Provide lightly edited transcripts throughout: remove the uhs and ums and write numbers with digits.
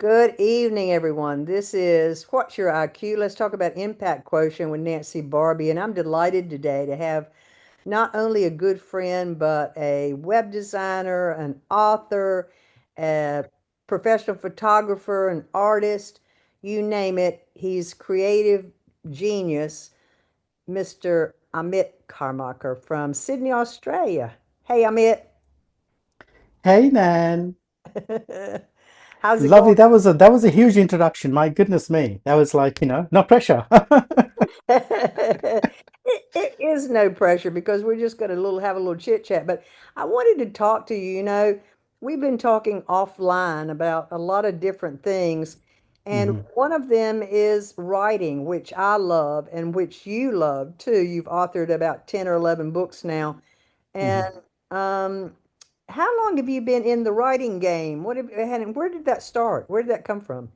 Good evening, everyone. This is What's Your IQ? Let's talk about impact quotient with Nancy Barbie. And I'm delighted today to have not only a good friend, but a web designer, an author, a professional photographer, an artist, you name it. He's creative genius, Mr. Amit Karmakar from Sydney, Australia. Hey, Amit. Hey Nan, How's it lovely. going? That was a huge introduction. My goodness me, that was like no pressure. It is no pressure because we're just going to have a little chit chat. But I wanted to talk to you. We've been talking offline about a lot of different things, and hmm one of them is writing, which I love and which you love too. You've authored about 10 or 11 books now. hmm And how long have you been in the writing game? And where did that start? Where did that come from?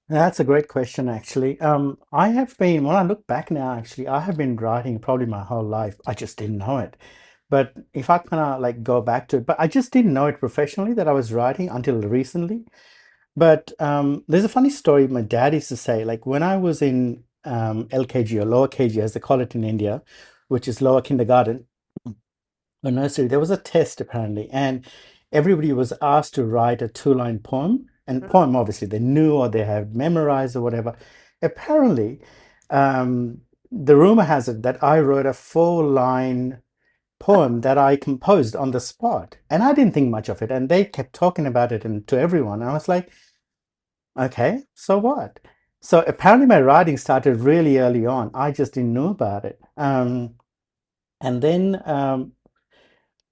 That's a great question, actually. I have been, when I look back now, actually, I have been writing probably my whole life. I just didn't know it. But if I kind of like go back to it, but I just didn't know it professionally that I was writing until recently. But there's a funny story my dad used to say, like when I was in LKG or lower KG, as they call it in India, which is lower kindergarten, a nursery, there was a test apparently, and everybody was asked to write a two-line poem. And poem, obviously, they knew or they had memorized or whatever. Apparently, the rumor has it that I wrote a four-line poem that I composed on the spot, and I didn't think much of it. And they kept talking about it and to everyone. And I was like, okay, so what? So apparently, my writing started really early on. I just didn't know about it. And then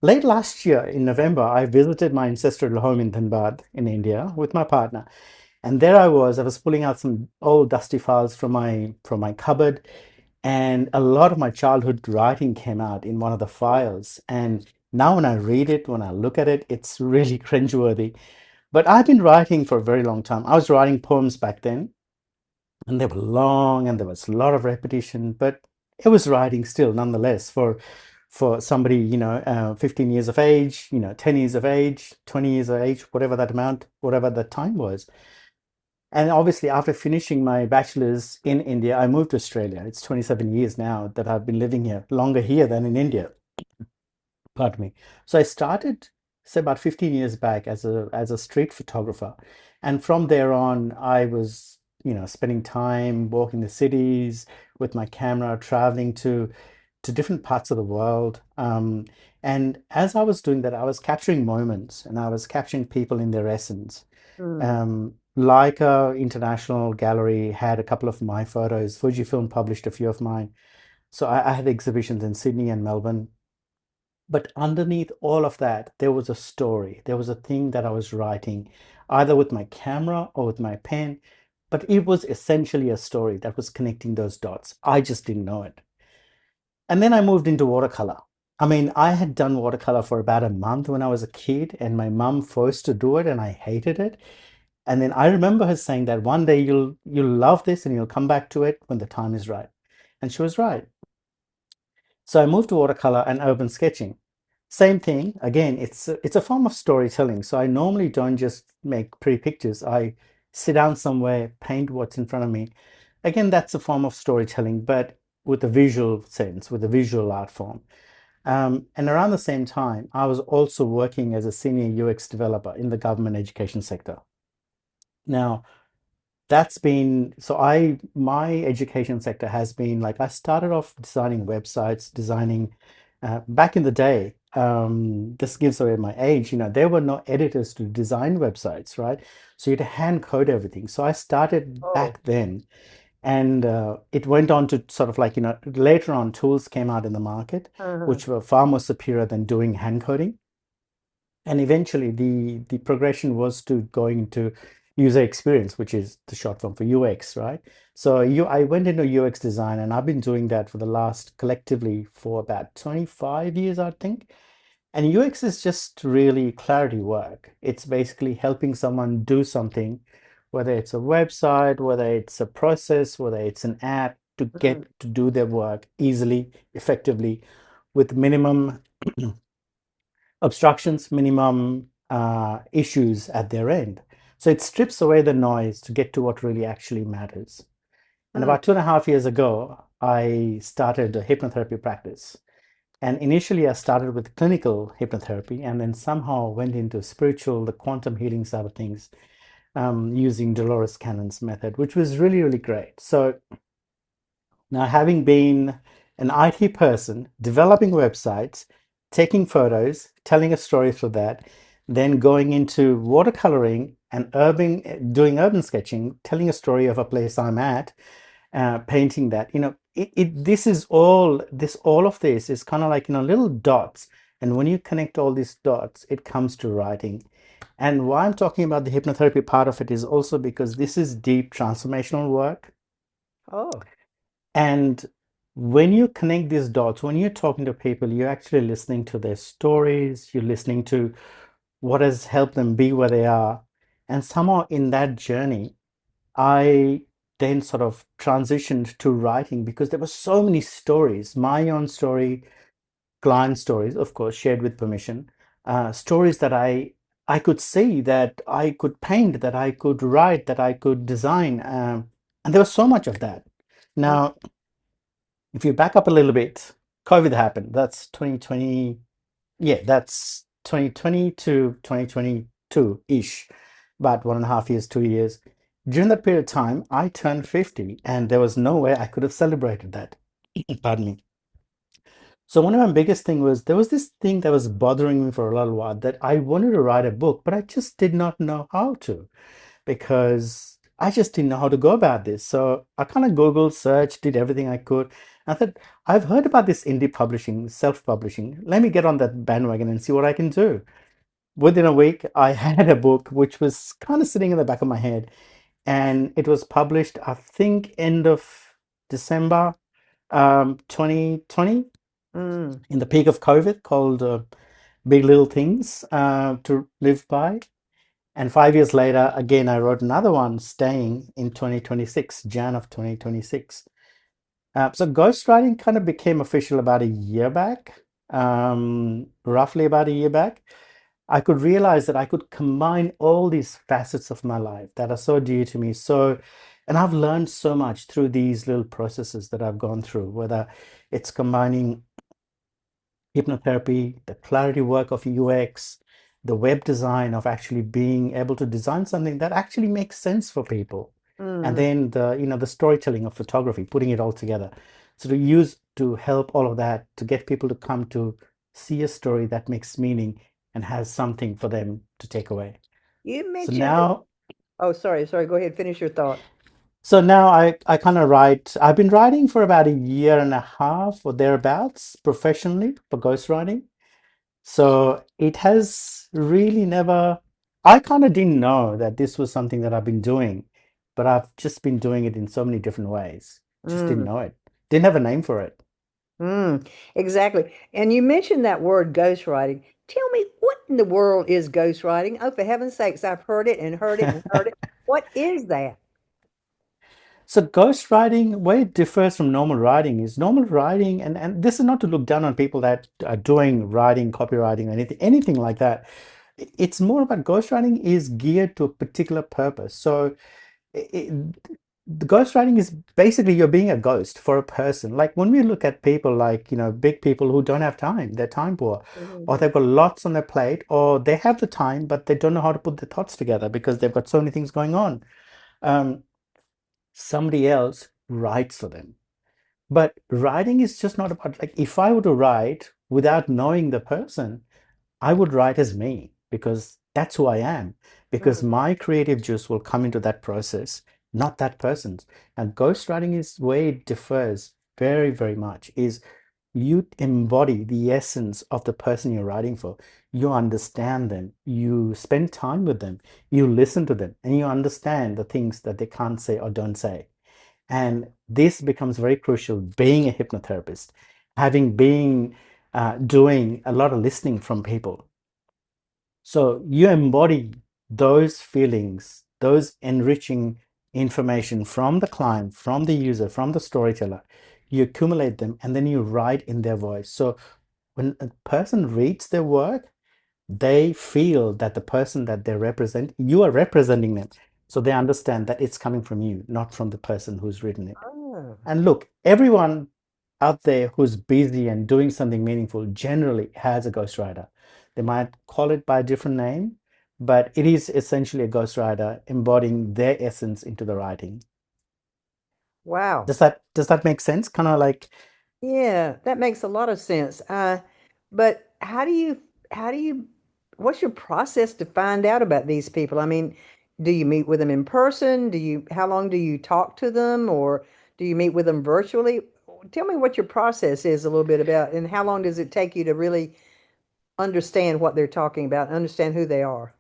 late last year in November, I visited my ancestral home in Dhanbad in India with my partner. And there I was pulling out some old dusty files from my cupboard, and a lot of my childhood writing came out in one of the files. And now when I read it, when I look at it, it's really cringeworthy. But I've been writing for a very long time. I was writing poems back then, and they were long and there was a lot of repetition, but it was writing still nonetheless for somebody 15 years of age, 10 years of age, 20 years of age, whatever that amount, whatever the time was. And obviously after finishing my bachelor's in India, I moved to Australia. It's 27 years now that I've been living here, longer here than in India. Pardon me. So I started, say, about 15 years back as a street photographer, and from there on, I was, spending time walking the cities with my camera, traveling to different parts of the world. And as I was doing that, I was capturing moments, and I was capturing people in their essence. Mm-hmm. Like a international gallery had a couple of my photos. Fujifilm published a few of mine. So I had exhibitions in Sydney and Melbourne, but underneath all of that, there was a story. There was a thing that I was writing, either with my camera or with my pen, but it was essentially a story that was connecting those dots. I just didn't know it. And then I moved into watercolor. I mean, I had done watercolor for about a month when I was a kid, and my mom forced to do it, and I hated it. And then I remember her saying that one day you'll love this and you'll come back to it when the time is right. And she was right. So I moved to watercolor and urban sketching. Same thing. Again, it's a form of storytelling. So I normally don't just make pretty pictures. I sit down somewhere, paint what's in front of me. Again, that's a form of storytelling, but with a visual sense, with a visual art form. And around the same time, I was also working as a senior UX developer in the government education sector. Now, that's been so I my education sector has been like I started off designing websites, designing back in the day. This gives away my age. There were no editors to design websites, right? So you had to hand code everything. So I started Oh. back then, and it went on to sort of like later on tools came out in the market, Uh-huh. which were far more superior than doing hand coding. And eventually, the progression was to going into user experience, which is the short form for UX, right? So I went into UX design, and I've been doing that for the last collectively for about 25 years, I think. And UX is just really clarity work. It's basically helping someone do something, whether it's a website, whether it's a process, whether it's an app, to Mhm. get to do their work easily, effectively, with minimum obstructions, minimum issues at their end. So it strips away the noise to get to what really actually matters. And Mm. about 2.5 years ago, I started a hypnotherapy practice. And initially, I started with clinical hypnotherapy and then somehow went into spiritual, the quantum healing side of things, using Dolores Cannon's method, which was really, really great. So now, having been an IT person, developing websites, taking photos, telling a story through that, then going into watercoloring and doing urban sketching, telling a story of a place I'm at, painting that, this is all of this is kind of like, little dots. And when you connect all these dots, it comes to writing. And why I'm talking about the hypnotherapy part of it is also because this is deep transformational work. Oh. And when you connect these dots, when you're talking to people, you're actually listening to their stories, you're listening to what has helped them be where they are. And somehow in that journey, I then sort of transitioned to writing because there were so many stories, my own story, client stories, of course, shared with permission, stories that I could see, that I could paint, that I could write, that I could design, and there was so much of that. Mm. Now, if you back up a little bit, COVID happened. That's 2020. Yeah, that's 2020 to 2022-ish, about 1.5 years, 2 years. During that period of time, I turned 50, and there was no way I could have celebrated that. Pardon me. So one of my biggest thing was there was this thing that was bothering me for a little while that I wanted to write a book, but I just did not know how to because I just didn't know how to go about this. So I kind of Googled, searched, did everything I could. I thought, I've heard about this indie publishing, self-publishing. Let me get on that bandwagon and see what I can do. Within a week, I had a book which was kind of sitting in the back of my head, and it was published, I think, end of December 2020, Mm. in the peak of COVID, called Big Little Things to Live By. And 5 years later, again, I wrote another one, Staying, in 2026, Jan of 2026. So ghostwriting kind of became official about a year back, roughly about a year back. I could realize that I could combine all these facets of my life that are so dear to me. And I've learned so much through these little processes that I've gone through, whether it's combining hypnotherapy, the clarity work of UX, the web design of actually being able to design something that actually makes sense for people. And Mm. then the storytelling of photography, putting it all together. So to help all of that, to get people to come to see a story that makes meaning and has something for them to take away. You So mentioned, now oh, sorry. Go ahead. Finish your thought. so now I kind of write. I've been writing for about a year and a half or thereabouts professionally for ghostwriting. So it has really never, I kind of didn't know that this was something that I've been doing, but I've just been doing it in so many different ways. Just didn't Mm. know it. Didn't have a name for it. Mm. Exactly. And you mentioned that word ghostwriting. Tell me, what in the world is ghostwriting? Oh, for heaven's sakes, I've heard it and heard it and heard it. What is that? So ghostwriting, where it differs from normal writing is normal writing, and this is not to look down on people that are doing writing, copywriting, or anything like that. It's more about ghostwriting is geared to a particular purpose. So it, the ghostwriting is basically you're being a ghost for a person. Like when we look at people like, big people who don't have time, they're time poor, or Mhm. they've got lots on their plate, or they have the time, but they don't know how to put their thoughts together because they've got so many things going on. Um, Somebody else writes for them. But writing is just not about, like, if I were to write without knowing the person, I would write as me because that's who I am. Because Mm. my creative juice will come into that process, not that person's. And ghostwriting is where it differs very, very much, is you embody the essence of the person you're writing for. You understand them, you spend time with them, you listen to them, and you understand the things that they can't say or don't say. And this becomes very crucial being a hypnotherapist, having been doing a lot of listening from people. So you embody those feelings, those enriching information from the client, from the user, from the storyteller. You accumulate them and then you write in their voice. So when a person reads their work, they feel that the person that they represent, you are representing them. So they understand that it's coming from you, not from the person who's written it. Oh, And look, everyone out there who's busy and doing something meaningful generally has a ghostwriter. They might call it by a different name, but it is essentially a ghostwriter embodying their essence into the writing. wow. Does that make sense? Kind of like Yeah, that makes a lot of sense. But how do you, what's your process to find out about these people? I mean, do you meet with them in person? How long do you talk to them, or do you meet with them virtually? Tell me what your process is a little bit about, and how long does it take you to really understand what they're talking about, understand who they are?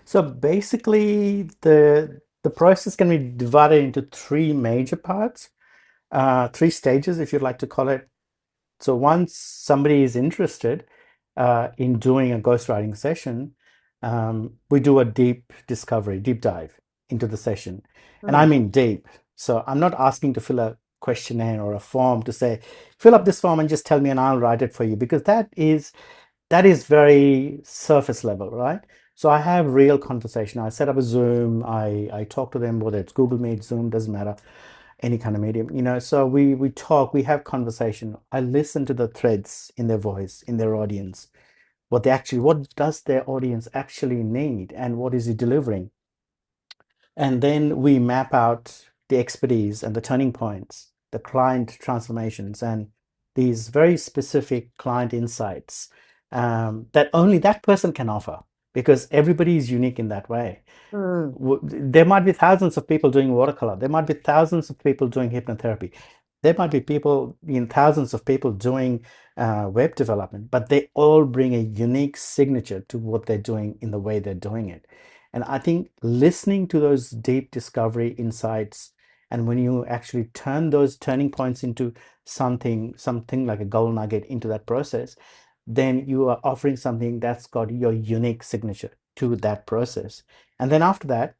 so basically the process can be divided into three major parts, three stages if you'd like to call it. So once somebody is interested in doing a ghostwriting session, we do a deep discovery, deep dive into the session. And I Hmm. mean deep. So I'm not asking to fill a questionnaire or a form to say, fill up this form and just tell me and I'll write it for you, because that is very surface level, right? So I have real conversation. I set up a Zoom. I talk to them, whether it's Google Meet, Zoom, doesn't matter, any kind of medium, so we talk, we have conversation. I listen to the threads in their voice, in their audience, what does their audience actually need and what is he delivering. And then we map out the expertise and the turning points, the client transformations, and these very specific client insights that only that person can offer, because everybody is unique in that way. Hmm. There might be thousands of people doing watercolor. There might be thousands of people doing hypnotherapy. There might be thousands of people doing web development, but they all bring a unique signature to what they're doing in the way they're doing it. And I think listening to those deep discovery insights, and when you actually turn those turning points into something like a gold nugget into that process, then you are offering something that's got your unique signature to that process. And then after that,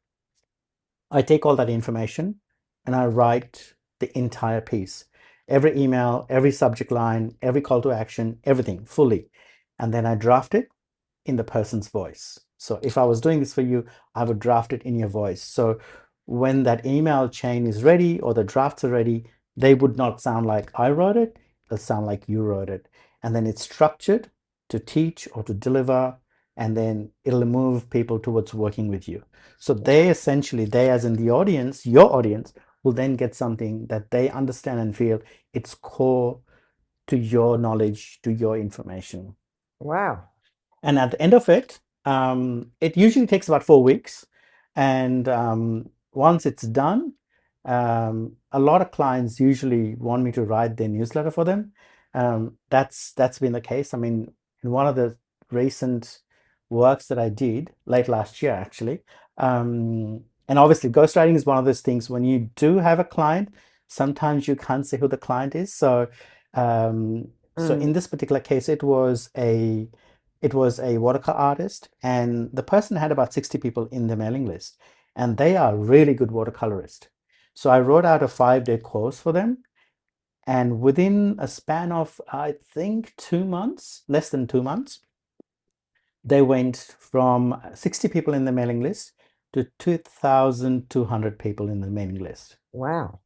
I take all that information and I write the entire piece. Every email, every subject line, every call to action, everything fully. And then I draft it in the person's voice. So if I was doing this for you, I would draft it in your voice. So when that email chain is ready or the drafts are ready, they would not sound like I wrote it, they'll sound like you wrote it. And then it's structured to teach or to deliver, and then it'll move people towards working with you. So they as in the audience, your audience, will then get something that they understand and feel it's core to your knowledge, to your information. Wow. And at the end of it, it usually takes about 4 weeks. And once it's done, a lot of clients usually want me to write their newsletter for them. That's been the case. I mean, in one of the recent works that I did late last year, actually, and obviously, ghostwriting is one of those things. When you do have a client, sometimes you can't say who the client is. So Mm. in this particular case, it was a watercolor artist, and the person had about 60 people in the mailing list, and they are really good watercolorists. So I wrote out a 5-day course for them, and within a span of, I think, 2 months, less than 2 months, they went from 60 people in the mailing list to 2,200 people in the mailing list. Wow.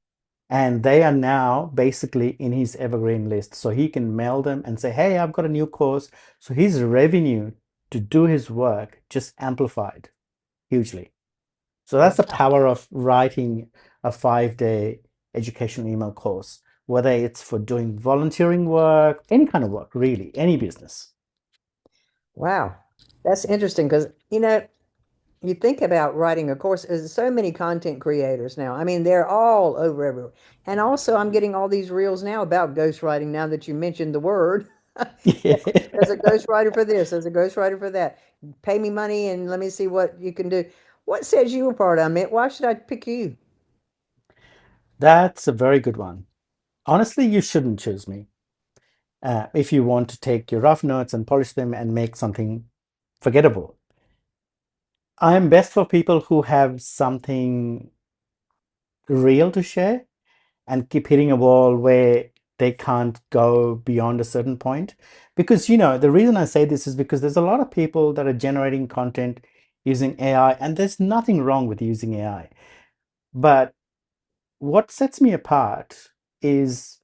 And they are now basically in his evergreen list. So he can mail them and say, hey, I've got a new course. So his revenue to do his work just amplified hugely. So that's the Wow. power of writing a 5-day educational email course, whether it's for doing volunteering work, any kind of work, really, any business. Wow. That's interesting because, you think about writing a course, there's so many content creators now. I mean, they're all over everywhere. And also, I'm getting all these reels now about ghostwriting now that you mentioned the word. There's a ghostwriter for this, there's a ghostwriter for that. Pay me money and let me see what you can do. What sets you apart, Amit? Why should I pick you? That's a very good one. Honestly, you shouldn't choose me. If you want to take your rough notes and polish them and make something forgettable. I'm best for people who have something real to share and keep hitting a wall where they can't go beyond a certain point. Because, the reason I say this is because there's a lot of people that are generating content using AI, and there's nothing wrong with using AI. But what sets me apart is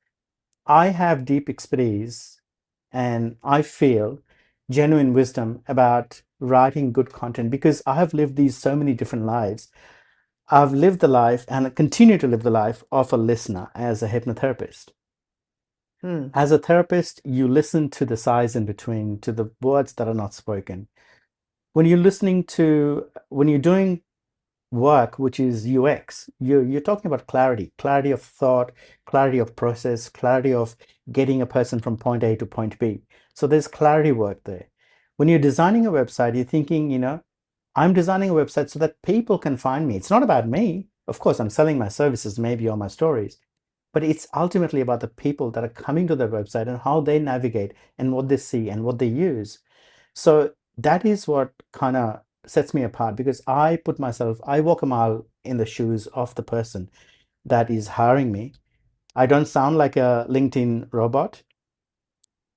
I have deep expertise and I feel genuine wisdom about writing good content because I have lived these so many different lives. I've lived the life and I continue to live the life of a listener as a hypnotherapist. Hmm. As a therapist, you listen to the sighs in between, to the words that are not spoken. When you're doing work, which is UX, you're talking about clarity of thought, clarity of process, clarity of getting a person from point A to point B. So there's clarity work there. When you're designing a website, you're thinking, I'm designing a website so that people can find me. It's not about me. Of course, I'm selling my services, maybe, or my stories, but it's ultimately about the people that are coming to the website and how they navigate and what they see and what they use. So that is what kind of sets me apart because I walk a mile in the shoes of the person that is hiring me. I don't sound like a LinkedIn robot.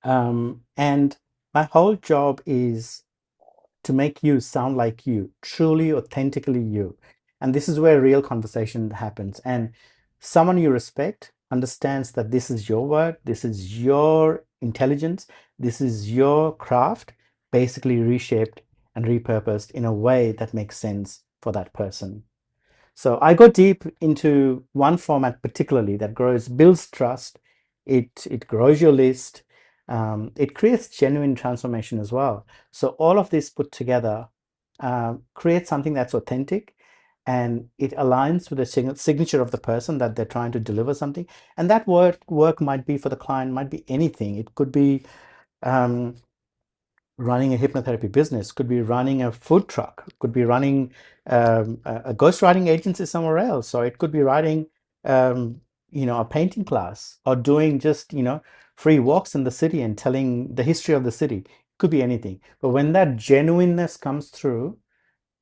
And my whole job is to make you sound like you, truly, authentically you. And this is where real conversation happens. And someone you respect understands that this is your work, this is your intelligence, this is your craft, basically reshaped and repurposed in a way that makes sense for that person. So I go deep into one format particularly that builds trust. It grows your list. It creates genuine transformation as well. So all of this put together creates something that's authentic, and it aligns with the signature of the person that they're trying to deliver something. And that work might be for the client, might be anything. It could be um, running a hypnotherapy business, could be running a food truck, could be running a ghostwriting agency somewhere else, or it could be writing, a painting class, or doing just, free walks in the city and telling the history of the city. It could be anything. But when that genuineness comes through,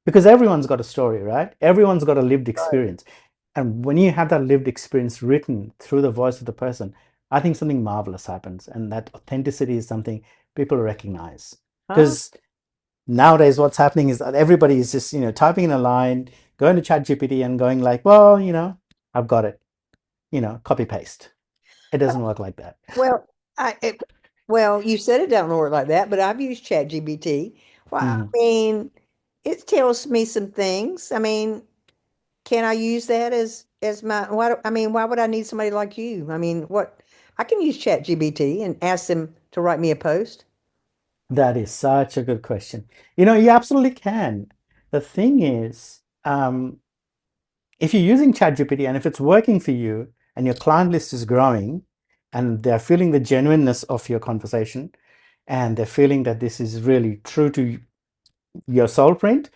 because everyone's got a story, right? Everyone's got a lived Right. experience. And when you have that lived experience written through the voice of the person, I think something marvelous happens. And that authenticity is something people recognize. Huh? Because nowadays, what's happening is that everybody is just, typing in a line, going to ChatGPT and going like, well, I've got it, copy paste. It doesn't work like that. Well, I it, well, you said it don't work like that, but I've used ChatGPT. Well, I Mhm. mean, it tells me some things. I mean, can I use that as my I mean, why would I need somebody like you? I mean, what I can use ChatGPT and ask them to write me a post. That is such a good question. You absolutely can. The thing is, if you're using ChatGPT and if it's working for you and your client list is growing and they're feeling the genuineness of your conversation and they're feeling that this is really true to your soul print,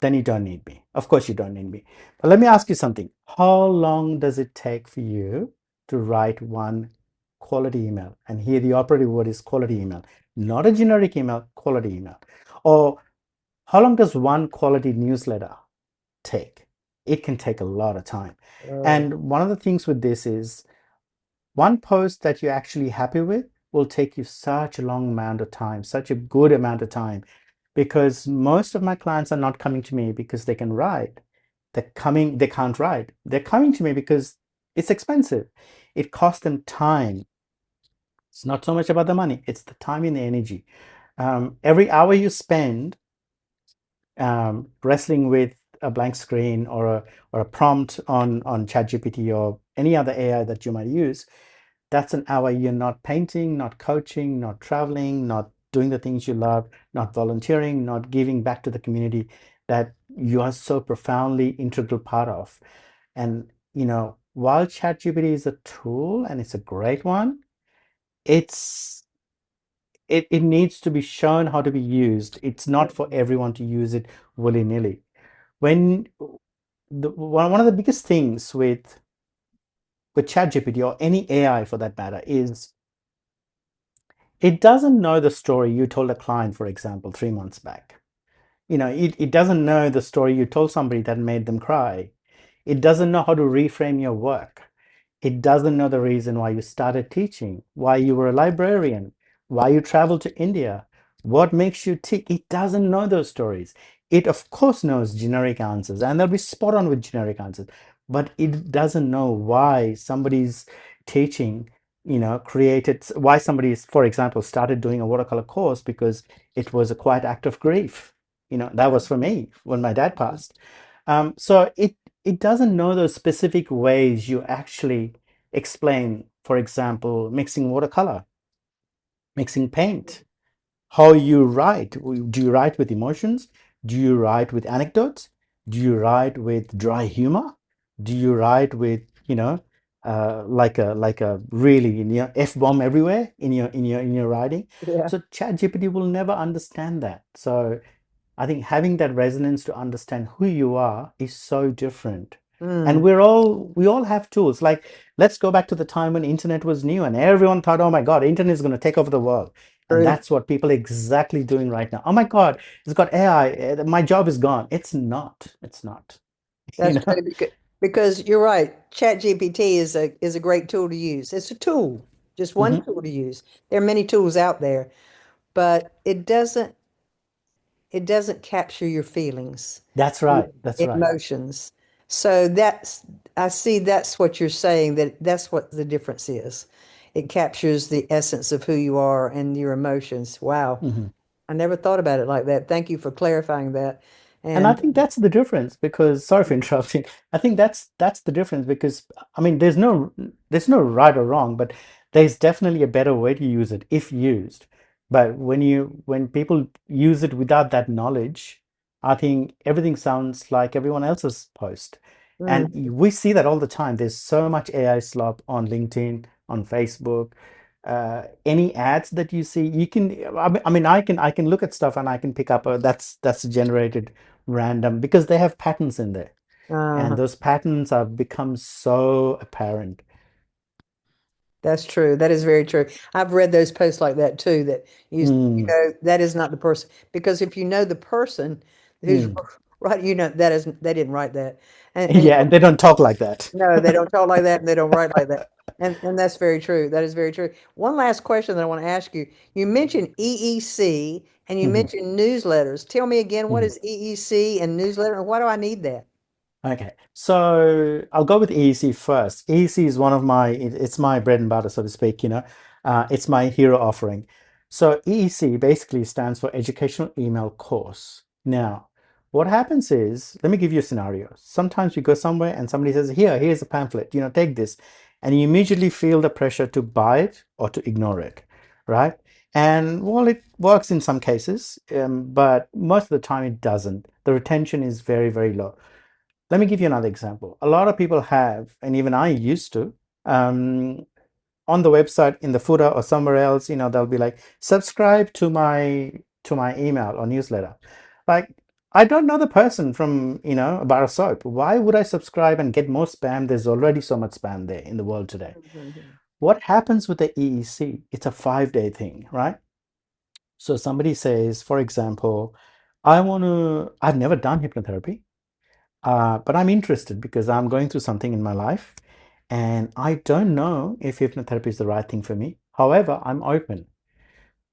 then you don't need me. Of course, you don't need me. But let me ask you something. How long does it take for you to write one quality email? And here the operative word is quality email, not a generic email, quality email. Or how long does one quality newsletter take? It can take a lot of time. Oh, And one of the things with this is one post that you're actually happy with will take you such a long amount of time, such a good amount of time, because most of my clients are not coming to me because they can write. They can't write. They're coming to me because it's expensive. It costs them time. It's not so much about the money, it's the time and the energy. Every hour you spend wrestling with a blank screen or a prompt on ChatGPT or any other AI that you might use, that's an hour you're not painting, not coaching, not traveling, not doing the things you love, not volunteering, not giving back to the community that you are so profoundly integral part of. And while ChatGPT is a tool and it's a great one, it's it needs to be shown how to be used. It's not for everyone to use it willy-nilly. When one of the biggest things with ChatGPT or any AI for that matter is it doesn't know the story you told a client, for example, 3 months back. It doesn't know the story you told somebody that made them cry. It doesn't know how to reframe your work. It doesn't know the reason why you started teaching, why you were a librarian, why you traveled to India, what makes you tick. It doesn't know those stories. It, of course, knows generic answers and they'll be spot on with generic answers, but it doesn't know why somebody's teaching, created, why somebody's, for example, started doing a watercolor course because it was a quiet act of grief. That was for me when my dad passed. So it doesn't know those specific ways you actually explain, for example, mixing watercolor, mixing paint, how you write. Do you write with emotions? Do you write with anecdotes? Do you write with dry humor? Do you write with, like a really, F-bomb everywhere in your writing? Yeah. So ChatGPT will never understand that. So I think having that resonance to understand who you are is so different. And Mm, we all have tools. Like, let's go back to the time when internet was new and everyone thought, oh my God, internet is going to take over the world. And true. that's what people are exactly doing right now. Oh my God, it's got AI. My job is gone. It's not. It's not. You That's know? true because you're right. ChatGPT is a great tool to use. It's a tool, just one Mhm. tool to use. There are many tools out there, but it doesn't capture your feelings, That's right. That's right. emotions. So I see that's what you're saying, that's what the difference is. It captures the essence of who you are and your emotions. Wow. Mhm. I never thought about it like that. Thank you for clarifying that. And I And think that's the difference because sorry for interrupting. I think that's the difference because I mean there's no right or wrong, but there's definitely a better way to use it if used. But when people use it without that knowledge, I think everything sounds like everyone else's post. And mm, we see that all the time. There's so much AI slop on LinkedIn, on Facebook. Any ads that you see, you can. I mean, I can look at stuff and I can pick up. That's generated random because they have patterns in there and uh, those patterns have become so apparent. that's true. That is very true. I've read those posts like that too, that Mm, that is not the person. Because if you know the person who's mm. right, that isn't, they didn't write that. And Yeah, and they don't talk like that. no, they don't talk like that and they don't write like that. And that's very true. That is very true. One last question that I want to ask you. You mentioned EEC and you Mhm, mentioned newsletters. Tell me again, what mhm. is EEC and newsletter and why do I need that? Okay, so I'll go with EEC first. EEC is one of it's my bread and butter, so to speak, it's my hero offering. So EEC basically stands for Educational Email Course. Now, what happens is, let me give you a scenario. Sometimes you go somewhere and somebody says, here's a pamphlet, take this. And you immediately feel the pressure to buy it or to ignore it, right? And while it works in some cases, but most of the time it doesn't. The retention is very, very low. Let me give you another example. A lot of people have, and even I used to, um, on the website in the footer or somewhere else, they'll be like, subscribe to my email or newsletter. Like, I don't know the person from, a bar of soap. Why would I subscribe and get more spam? There's already so much spam there in the world today. Mhm. What happens with the EEC? It's a 5-day thing, right? So somebody says, for example, I've never done hypnotherapy. But I'm interested because I'm going through something in my life and I don't know if hypnotherapy is the right thing for me. However, I'm open.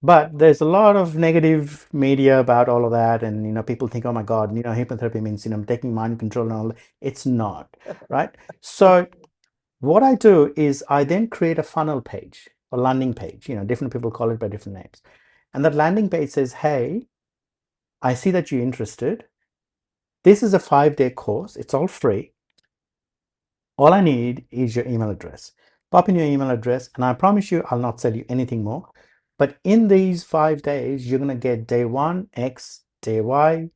But there's a lot of negative media about all of that. And, people think, oh my God, hypnotherapy means, taking mind control and all that. It's not, right? So what I do is I then create a funnel page or landing page. Different people call it by different names. And that landing page says, hey, I see that you're interested. This is a 5-day course. It's all free. All I need is your email address. Pop in your email address, and I promise you, I'll not sell you anything more. But in these 5 days, you're going to get day one, X, day Y,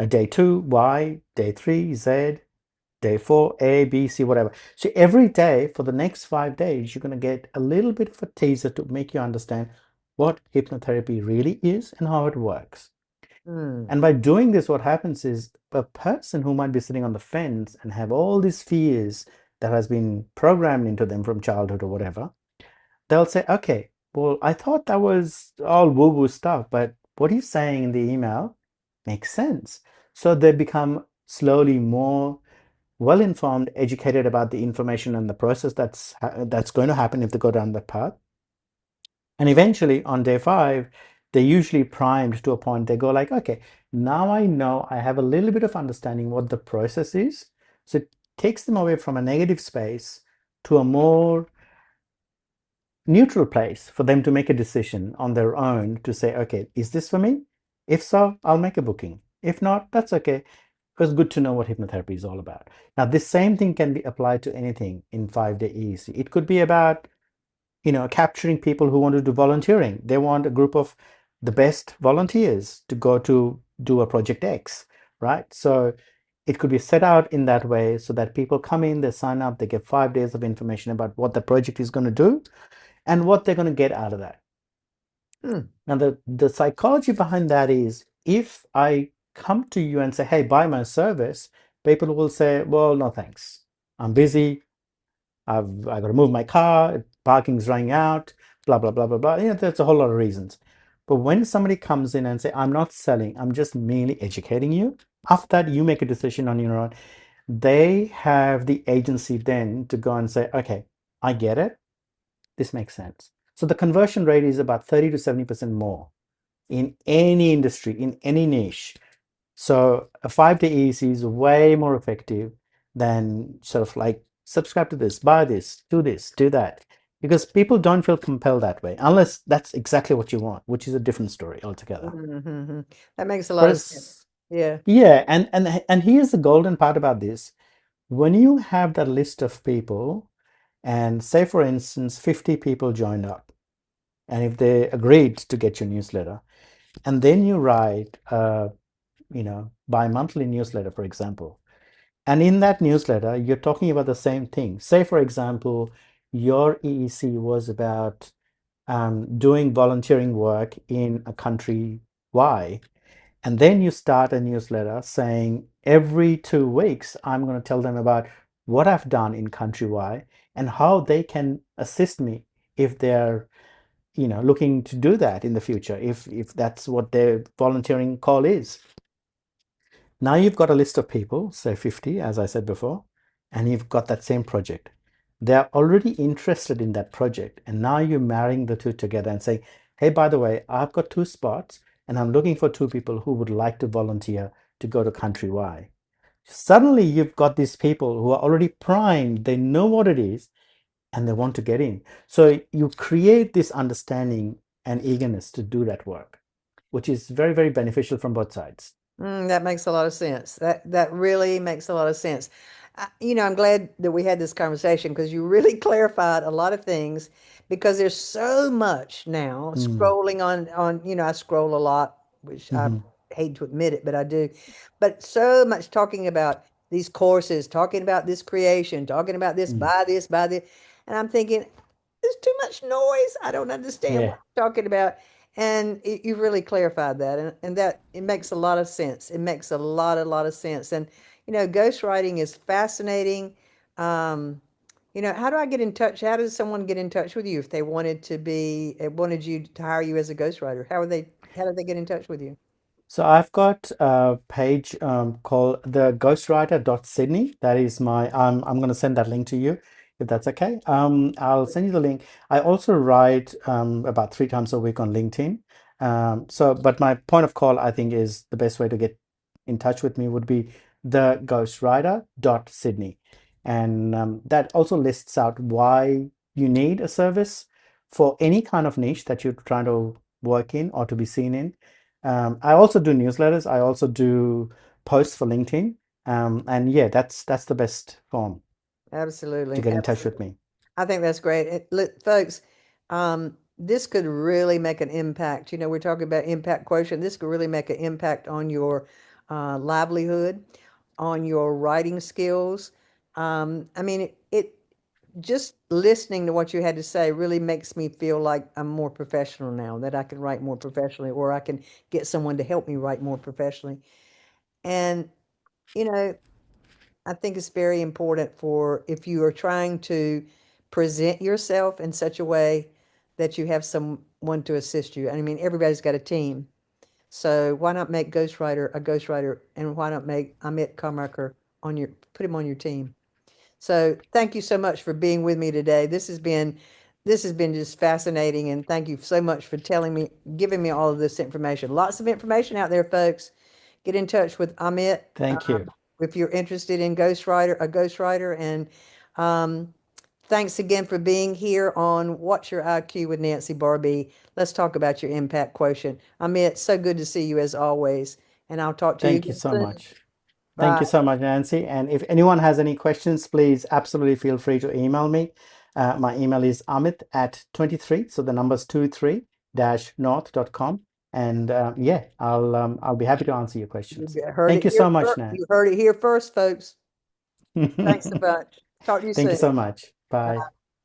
day two, Y, day three, Z, day four, A, B, C, whatever. So every day for the next 5 days, you're going to get a little bit of a teaser to make you understand what hypnotherapy really is and how it works. Mm, And by doing this, what happens is a person who might be sitting on the fence and have all these fears that has been programmed into them from childhood or whatever, they'll say, okay, well, I thought that was all woo-woo stuff, but what he's saying in the email makes sense. So they become slowly more well informed, educated about the information and the process that's going to happen if they go down that path. And eventually on day five, they're usually primed to a point they go like, okay, now I know I have a little bit of understanding what the process is. So it takes them away from a negative space to a more neutral place for them to make a decision on their own to say, okay, is this for me? If so, I'll make a booking. If not, that's okay. It was good to know what hypnotherapy is all about. Now, this same thing can be applied to anything in 5-day EEC. It could be about, capturing people who want to do volunteering. They want a group of the best volunteers to go to do a project X, right? So it could be set out in that way so that people come in, they sign up, they get 5 days of information about what the project is going to do and what they're going to get out of that. Hmm. Now, the psychology behind that is if I come to you and say, hey, buy my service, people will say, well, no, thanks. I'm busy. I got to move my car, parking's running out, blah, blah, blah, blah, blah. There's a whole lot of reasons. But when somebody comes in and say, I'm not selling, I'm just merely educating you, after that, you make a decision on your own. They have the agency then to go and say, okay, I get it. This makes sense. So the conversion rate is about 30 to 70% more in any industry, in any niche. So a 5-day EEC is way more effective than sort of like subscribe to this, do that. Because people don't feel compelled that way, unless that's exactly what you want, which is a different story altogether. Hmm. That makes a lot of sense. Whereas, Yeah. yeah, and here's the golden part about this. When you have that list of people, and say for instance, 50 people joined up, and if they agreed to get your newsletter, and then you write bi-monthly newsletter, for example. And in that newsletter, you're talking about the same thing. Say, for example, your EEC was about doing volunteering work in a country Y. And then you start a newsletter saying, every 2 weeks, I'm going to tell them about what I've done in country Y and how they can assist me if they're looking to do that in the future, if that's what their volunteering call is. Now you've got a list of people, say 50, as I said before, and you've got that same project. They're already interested in that project. And now you're marrying the two together and saying, hey, by the way, I've got 2 spots and I'm looking for 2 people who would like to volunteer to go to country Y. Suddenly you've got these people who are already primed, they know what it is, and they want to get in. So you create this understanding and eagerness to do that work, which is very, very beneficial from both sides. That makes a lot of sense. That really makes a lot of sense. I'm glad that we had this conversation because you really clarified a lot of things because there's so much now Mm, scrolling I scroll a lot, which I mhm, hate to admit it, but I do. But so much talking about these courses, talking about this creation, talking about mm. this, buy this. And I'm thinking, there's too much noise. I don't understand what Yeah. you're talking about. And you've really clarified that, and that it makes a lot of sense. It makes a lot of sense. And ghostwriting is fascinating. Um, how do I get in touch? How does someone get in touch with you if they wanted you to hire you as a ghostwriter? How do they get in touch with you? So I've got a page called the ghostwriter.sydney. That is I'm going to send that link to you if that's okay. I'll send you the link. I also write about 3 times a week on LinkedIn. But my point of call, I think, is the best way to get in touch with me would be the ghostwriter.sydney. And that also lists out why you need a service for any kind of niche that you're trying to work in or to be seen in. I also do newsletters. I also do posts for LinkedIn. And yeah, that's the best form to Absolutely, get in touch with absolutely. me. I think that's great. Look, folks, this could really make an impact. We're talking about impact quotient. This could really make an impact on your livelihood, on your writing skills. I mean, it just listening to what you had to say really makes me feel like I'm more professional now, that I can write more professionally, or I can get someone to help me write more professionally. And, you know, I think it's very important for if you are trying to present yourself in such a way that you have someone to assist you. I mean, everybody's got a team. So why not make Ghostwriter a ghostwriter and why not make Amit Karmakar on your put him on your team. So thank you so much for being with me today. This has been just fascinating, and thank you so much for giving me all of this information. Lots of information out there, folks. Get in touch with Amit Thank you. if you're interested in ghostwriter, and um, thanks again for being here on What's Your IQ with Nancy Barbie. Let's talk about your impact quotient. Amit, so good to see you as always, and I'll talk to you Thank you again so soon. much. Thank Bye. you so much, Nancy. And if anyone has any questions, please absolutely feel free to email me. My email is amit at 23, so the number's 23-north.com. And yeah, I'll be happy to answer your questions. Thank you so much, Nan. You heard it here first, folks. Thanks a bunch. Talk to you Thank you soon. so much. Bye.